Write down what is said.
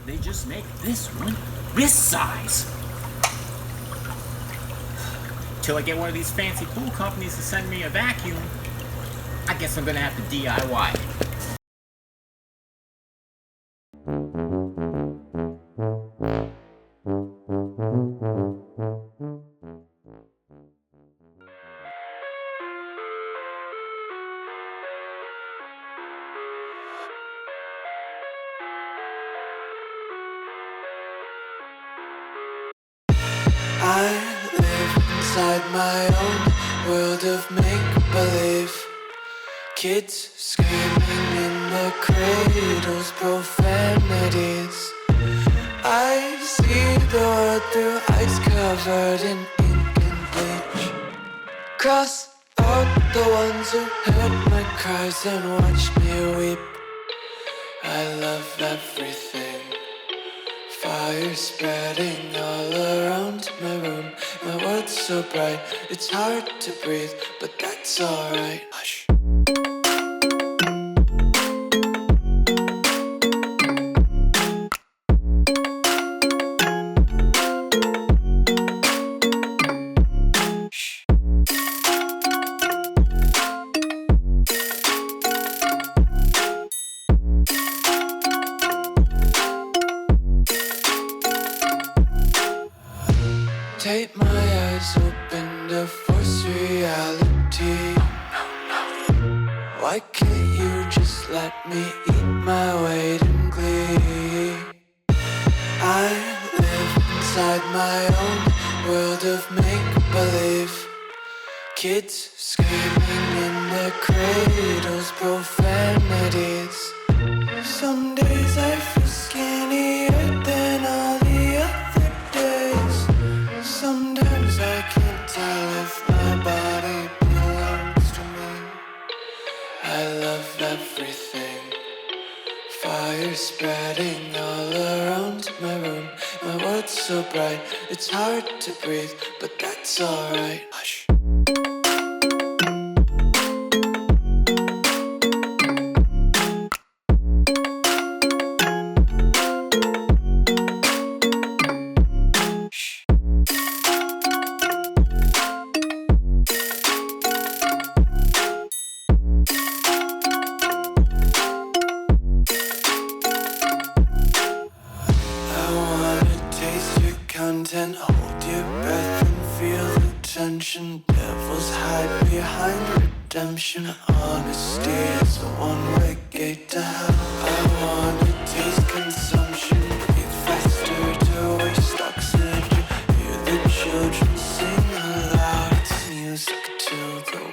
they just make this one this size? Till I get one of these fancy pool companies to send me a vacuum, I guess I'm gonna have to DIY it. I live inside my own world of make-believe. Kids screaming in their cradles, profanities. I see the world through eyes covered in ink and bleach. Cross out the ones who heard my cries and watched me weep. I love everything. Fire spreading all around my room. My world's so bright, it's hard to breathe, but that's alright. Hush. Take my eyes open to force reality. Why can't you just let me eat my weight in glee? I live inside my own world of make-believe. Kids screaming in their cradles, profanities. Some days I feel skinnier than all the other days. Sometimes I can't tell if my body belongs to me. I love everything. Fire spreading all around my room. My world's so bright, it's hard to breathe, but that's alright. Hush. Content, hold your breath and feel the tension. Devils hide behind redemption. Honesty is a one-way gate to hell. I wanna taste consumption. Breathe faster to waste oxygen. Hear the children sing aloud. It's music till the